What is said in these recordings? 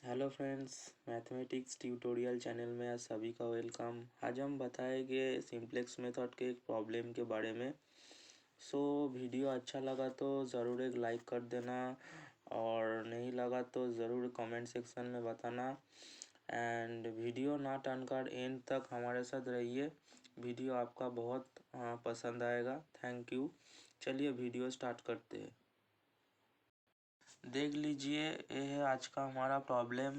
Hello friends, mathematics tutorial channel में आप सभी का वेलकम। आज हम बताएंगे सिंप्लेक्स मेथड के एक प्रॉब्लम के बारे में। वीडियो अच्छा लगा तो ज़रूर एक लाइक कर देना और नहीं लगा तो ज़रूर कमेंट सेक्शन में बताना। एंड वीडियो ना टर्न कर एंड तक हमारे साथ रहिए, वीडियो आपका बहुत पसंद आएगा। Thank you. चलिए वीडियो स्टार्ट करते हैं। देख लीजिए, ये है आज का हमारा problem.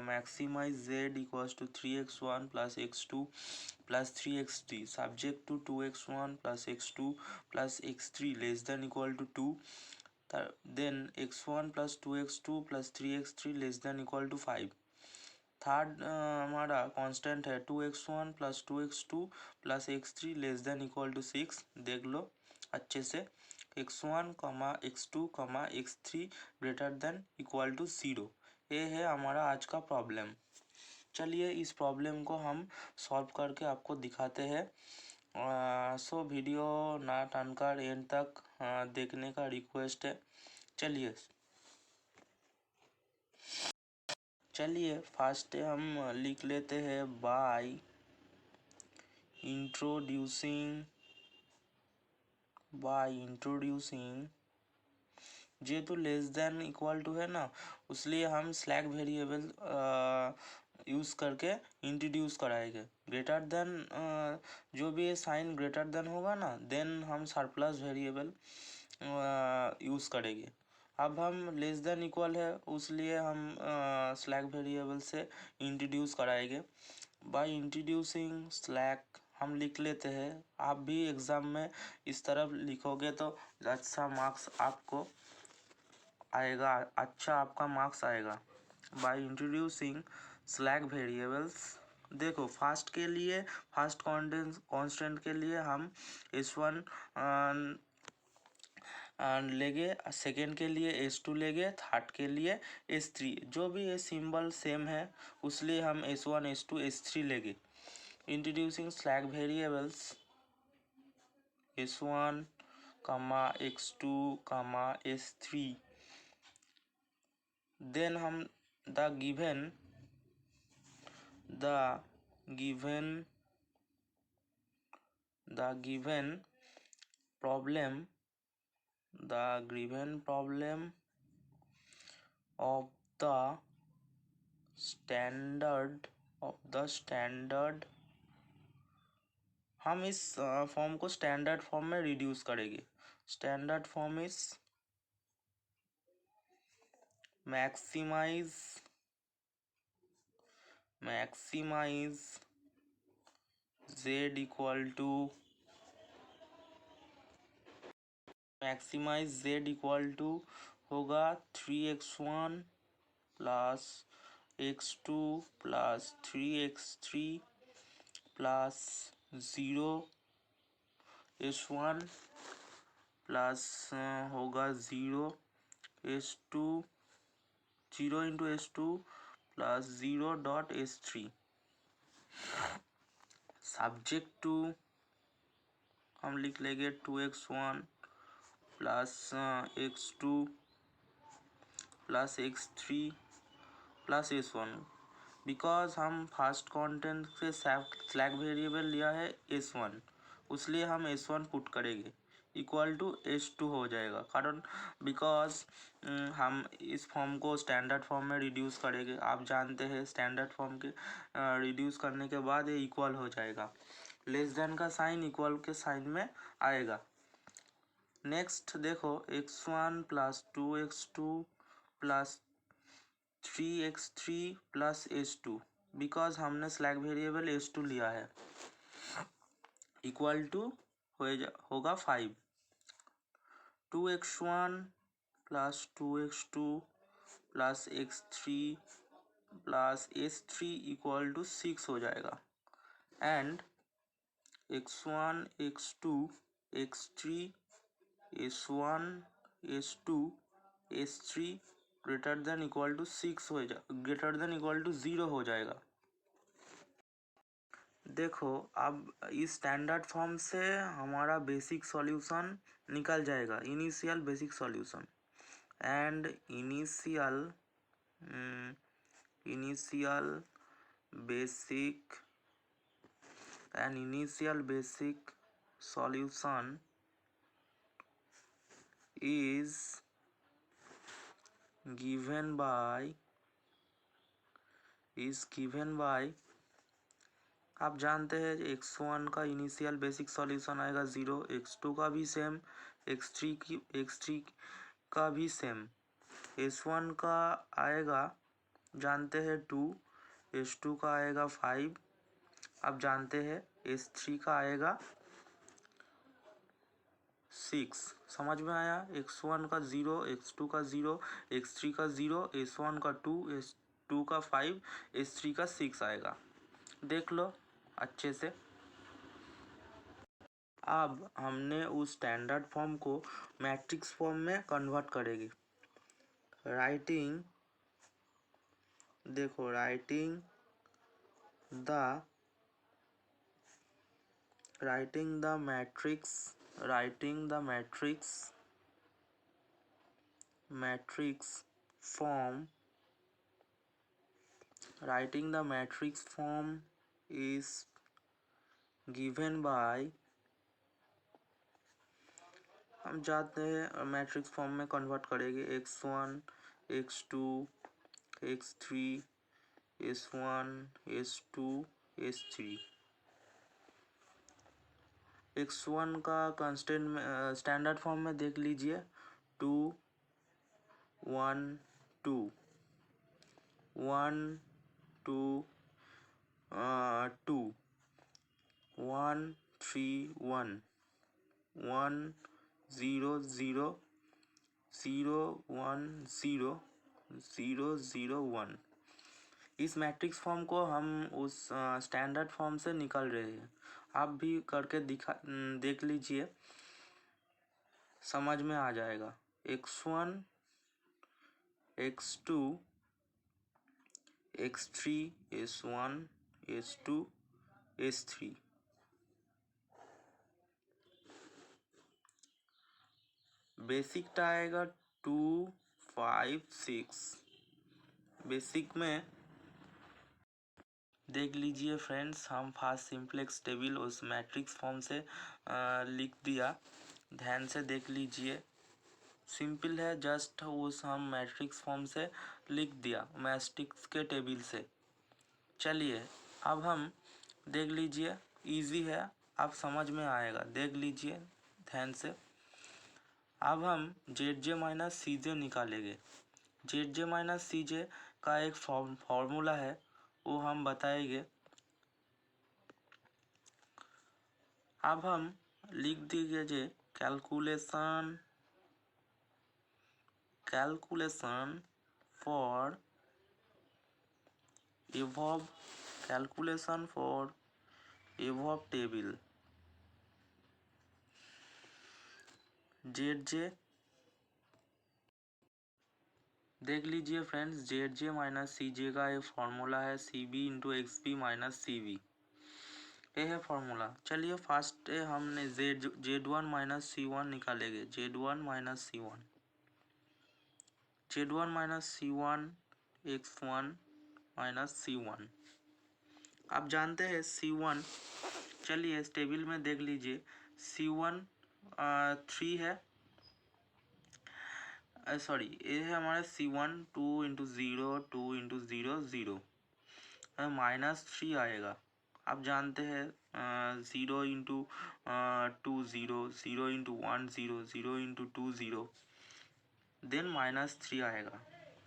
Maximize Z equals to 3x1 plus x2 plus 3x3 subject to 2x1 plus x2 plus x3 less than equal to 2। Then x1 plus 2x2 plus 3x3 less than equal to 5। Third हमारा constant है 2x1 plus 2x2 plus x3 less than equal to 6। देख लो अच्छे से, x1 x2 x3 greater than equal to 0। ये है हमारा आज का प्रॉब्लम। चलिए इस प्रॉब्लम को हम सॉल्व करके आपको दिखाते हैं। वीडियो ना टर्न कर एंड तक देखने का रिक्वेस्ट है। चलिए फर्स्ट हम लिख लेते हैं बाय इंट्रोड्यूसिंग जे तो लेस देन इक्वल टू है ना, उसलिए हम स्लैक वेरिएबल यूज़ करके इंट्रोड्यूस कराएंगे। ग्रेटर देन जो भी ये साइन ग्रेटर देन होगा ना, देन हम सरप्लस वेरिएबल यूज़ करेंगे। अब हम लेस देन इक्वल है, उसलिए हम स्लैक वेरिएबल से इंट्रोड्यूस कराएंगे। बाय इंट्रोड्यूसिंग स्लैक हम लिख लेते हैं। आप भी एग्ज़ाम में इस तरफ लिखोगे तो अच्छा मार्क्स आपको आएगा, अच्छा आपका मार्क्स आएगा। बाय इंट्रोड्यूसिंग स्लैक वेरिएबल्स, देखो फर्स्ट के लिए, फर्स्ट कांस्टेंट के लिए हम s1 लेंगे, सेकेंड के लिए s2 लेंगे, थर्ड के लिए s3। जो भी ये सिंबल सेम है उसलिए हम s1 s2 s3 लेंगे। Introducing slack variables s1 x2 s3, then हम the given problem of the standard हम इस फॉर्म को स्टैंडर्ड फॉर्म में रिड्यूस करेंगे। Standard form is maximize z equal to होगा 3x1 plus x2 plus 3x3 plus 0 s1 plus होगा 0 s2 0 into s2 plus 0 dot s3 subject to हम लिख लेंगे 2x1 plus x2 plus x3 plus s1। Because हम first content से slack variable लिया है s1, उसलिए हम s1 पुट करेंगे इक्वल टू s2 हो जाएगा। कारण बिकॉज हम इस फॉर्म को स्टैंडर्ड फॉर्म में रिड्यूस करेंगे। आप जानते हैं स्टैंडर्ड फॉर्म के रिड्यूस करने के बाद ये इक्वल हो जाएगा, लेस देन का साइन इक्वल के साइन में आएगा। नेक्स्ट देखो x1 plus 2x2 plus 3x3 plus s2, because हमने स्लैक वेरिएबल s2 लिया है, इक्वल टू होगा 5। 2x1 plus 2x2 plus x3 plus s3 equal to 6 हो जाएगा। And x1 x2 x3 s1 s2 s3 greater than equal to 6 हो greater than equal to 0 हो जाएगा। देखो अब इस स्टैंडर्ड फॉर्म से हमारा बेसिक सॉल्यूशन निकल जाएगा, initial basic solution. And initial initial basic solution is given by आप जानते हैं x1 का इनिशियल बेसिक सॉल्यूशन आएगा 0, x2 का भी सेम, x3 का भी सेम, s1 का आएगा जानते हैं 2, s2 का आएगा 5, आप जानते हैं s3 का आएगा 6। समझ में आया? x1 का 0, x2 का 0, x3 का 0, s1 का 2, s2 का 5, s3 का 6 आएगा। देख लो अच्छे से। अब हमने उस स्टैंडर्ड फॉर्म को मैट्रिक्स फॉर्म में कन्वर्ट करेंगे। Writing the matrix form is given by, हम जाते हैं मैट्रिक्स फॉर्म में कन्वर्ट करेंगे x1, x2, x3, s1, s2, s3। x1 का कांस्टेंट में स्टैंडर्ड फॉर्म में देख लीजिए 2 1 2 1 2 2 1 3 1 1 0 0 0 1 0 0 0 1। इस मैट्रिक्स फॉर्म को हम उस स्टैंडर्ड फॉर्म से निकाल रहे हैं। आप भी करके देख लीजिए, समझ में आ जाएगा। x1 x2 x3 s1 s2 s3। Basic आएगा 2 5 6। बेसिक में देख लीजिए फ्रेंड्स, हम फास्ट सिंप्लेक्स टेबल उस मैट्रिक्स फॉर्म से लिख दिया। ध्यान से देख लीजिए, सिंपल है, जस्ट उस हम मैट्रिक्स फॉर्म से लिख दिया मैट्रिक्स के टेबल से। चलिए अब हम देख लीजिए, इजी है, आप समझ में आएगा, देख लीजिए ध्यान से। अब हम जेड माइनस सी जे निकालेंगे। जेड माइनस सी जे का एक फॉर्मूला है, वो हम बताएंगे। अब हम लिख दीजिए calculation for above table. Z देख लीजिए friends, Z minus C J का एक फॉर्मूला है C B into X B minus C B, ये है फॉर्मूला। चलिए फर्स्ट हमने Z one minus C one निकालेंगे। Z one minus C one X one minus C one. आप जानते हैं सी वन, चलिए इस टेबल में देख लीजिए, सी वन 3 है, सॉरी ये है हमारा C1 2 इंटू 0 2 इंटू 0 0 -3 आएगा। आप जानते हैं 0 इंटू 2 0 0 इंटू 1 0 0 इंटू 2 0, देन -3 आएगा।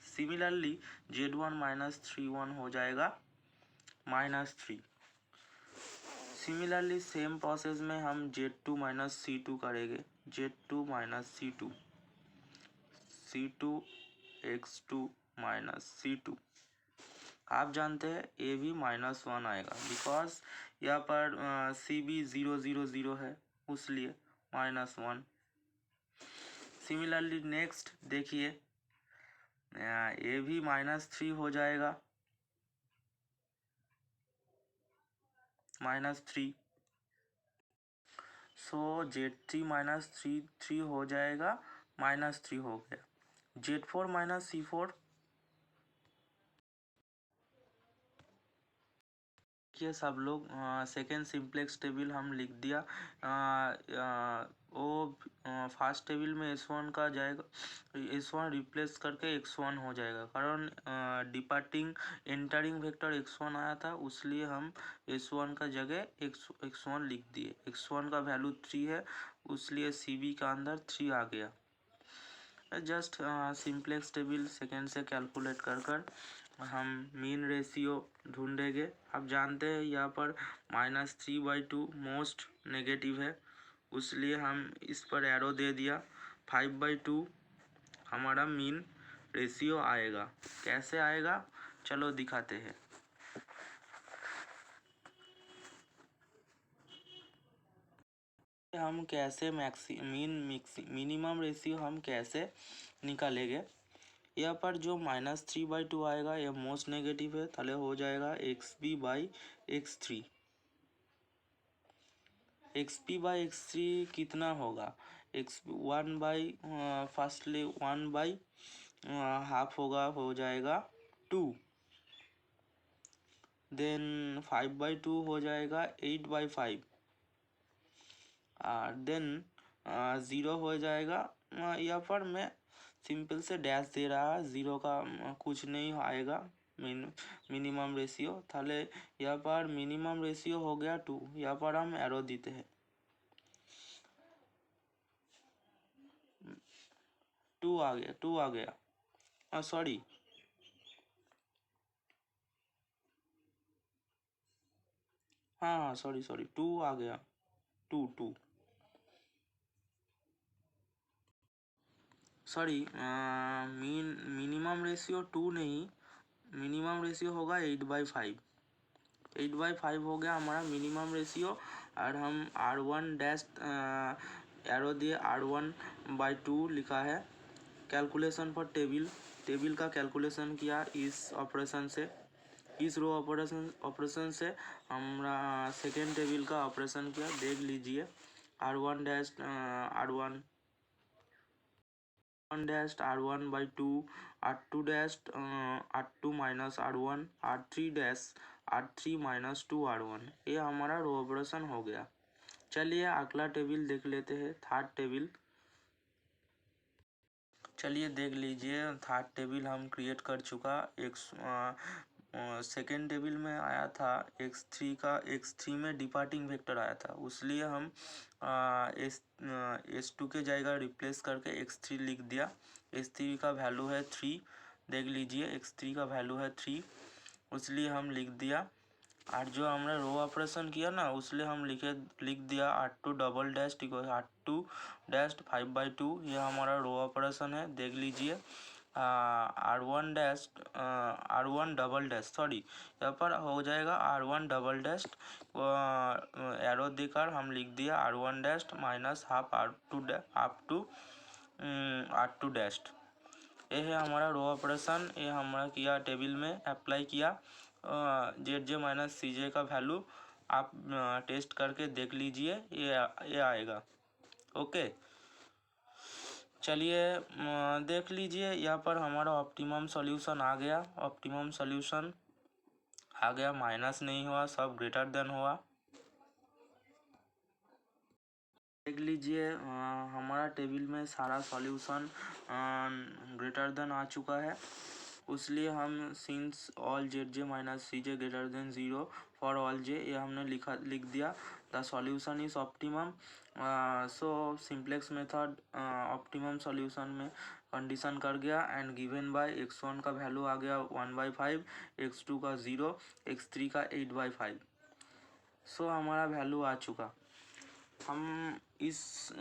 सिमिलरली Z1 -3 हो जाएगा -3। सिमिलरली सेम प्रोसेस में हम Z2 -C2 करेंगे। Z2 -C2 C2 x2 -C2। आप जानते हैं ए भी -1 आएगा, बिकॉज यहाँ पर सी बी 0 0 0 है, इसलिए -1। सिमिलरली नेक्स्ट देखिए, ए भी -3 हो जाएगा, -3। सो Z3 -3 हो जाएगा, -3 हो गया। Z4 -C4 देखिए सब लोग सेकेंड सिंप्लेक्स टेबल हम लिख दिया। वो फर्स्ट टेबल में S1 का जाएगा, S1 रिप्लेस करके X1 हो जाएगा, कारण डिपार्टिंग एंटरिंग वेक्टर X1 आया था, उसलिए हम S1 का जगह X1 लिख दिए। X1 का वैल्यू 3 है, उसलिए CB का अंदर 3 आ गया। जस्ट सिंप्लेक्स टेबल सेकेंड से कैलकुलेट कर हम मीन रेशियो ढूंढेंगे। आप जानते हैं यहाँ पर -3/2 मोस्ट नेगेटिव है, इसलिए हम इस पर एरो दे दिया। 5/2 हमारा मीन रेशियो आएगा। कैसे आएगा चलो दिखाते हैं। हम कैसे मिनिमम रेशियो हम कैसे निकालेंगे। यहाँ पर जो -3/2 आएगा यह मोस्ट नेगेटिव है, ताले हो जाएगा XP/X3। XP/X3 कितना होगा? फर्स्टली 1/हाफ होगा, हो जाएगा 2। देन 5/2 हो जाएगा 8/5। देन 0 हो जाएगा। यहाँ पर मैं सिंपल से डैश दे रहा, 0 का कुछ नहीं आएगा मिनिमम रेशियो। थाले यहाँ पर मिनिमम रेशियो हो गया 2। यहाँ पर हम एरो देते हैं, 2 आ गया, 2 आ गया। सॉरी, हाँ सॉरी 2 आ गया, 2 सॉरी। मिनिमम रेशियो 2 नहीं, मिनिमम रेशियो होगा 8/5। 8/5 हो गया हमारा मिनिमम रेशियो। और हम R1 डैश एरो दिए, R1/2 लिखा है। कैलकुलेशन पर टेबल का कैलकुलेशन किया इस ऑपरेशन से, इस रो ऑपरेशन से हमरा सेकेंड टेबल का ऑपरेशन किया। देख लीजिए R1 dash R1/2, R2 dash R2 minus R1, R3 dash R3 minus 2 R1। ये हमारा रो ऑपरेशन हो गया। चलिए अगला टेबल देख लेते हैं, थर्ड टेबल। चलिए देख लीजिए, थर्ड टेबल हम क्रिएट कर चुका। एक सेकेंड टेबल में आया था X3 में डिपार्टिंग वेक्टर आया था, इसलिए हम S2 के जगह रिप्लेस करके X3 लिख दिया। X3 का वैल्यू है 3, देख लीजिए X3 का वैल्यू है 3, इसलिए हम लिख दिया। और जो हमने रो ऑपरेशन किया ना, उसलिए हम लिख दिया R2 double dash R2 dash 5/2। ये हमारा रो ऑपरेशन है, देख लीजिए। R1 डबल डैश, सॉरी यहाँ पर हो जाएगा R1 डबल डैश। एरो देकर हम लिख दिया R1 dash minus half R2 dash. ये है हमारा रो ऑपरेशन, ये हमारा किया टेबल में अप्लाई किया। ZJ माइनस CJ का वैल्यू आप टेस्ट करके देख लीजिए, ये आएगा। ओके, चलिए देख लीजिए, यहाँ पर हमारा ऑप्टिमम सॉल्यूशन आ गया। ऑप्टिमम सॉल्यूशन आ गया, माइनस नहीं हुआ, सब ग्रेटर देन हुआ। देख लीजिए हमारा टेबल में सारा सॉल्यूशन ग्रेटर देन आ चुका है, इसलिए हम since all ZJ minus CJ greater than 0 for all J, ये हमने लिख दिया। The solution is optimum. So simplex method optimum solution में कंडीशन कर गया एंड गिवन बाय X1 का वैल्यू आ गया 1/5, X2 का 0, X3 का 8/5। सो हमारा वैल्यू आ चुका। हम इस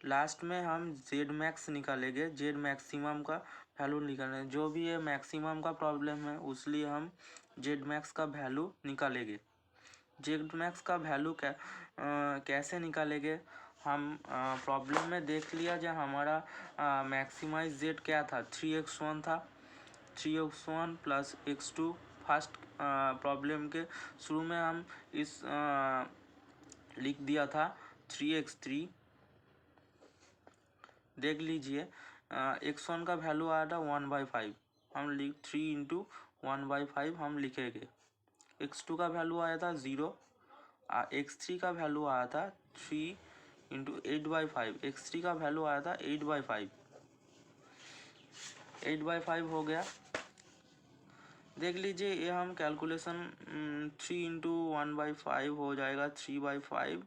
लास्ट में हम Z मैक्स निकालेंगे, Z मैक्सिमम का वैल्यू निकालेंगे। जो भी ये मैक्सिमम का प्रॉब्लम है, उसलिए हम Z मैक्स का वैल्यू निकालेंगे। Z मैक्स का वैल्यू कैसे निकालेंगे? हम प्रॉब्लम में देख लिया जो हमारा मैक्सिमाइज Z क्या था, 3x1 था। 3x1 plus x2 first problem के शुरू में हम इस लिख दिया था 3x3। देख लीजिए x1 का वैल्यू आया था 1/5, हम 3 × 1/5 हम लिखेंगे। x2 का वैल्यू आया था 0, x3 का वैल्यू आया था 3 इंटू 8/5। x3 का वैल्यू आया था 8/5, 8/5 हो गया। देख लीजिए ये हम कैलकुलेशन 3 इंटू 1/5 हो जाएगा 3/5,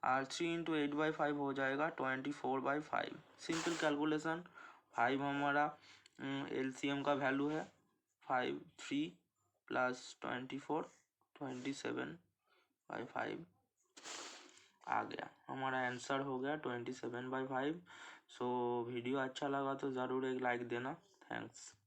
और 3 इंटू 8/5 हो जाएगा 24/5। Simple calculation. 5 हमारा LCM का वैल्यू है, 5 3 प्लस 24 27/5 आ गया। हमारा आंसर हो गया 27/5। सो वीडियो अच्छा लगा तो ज़रूर एक लाइक देना। थैंक्स।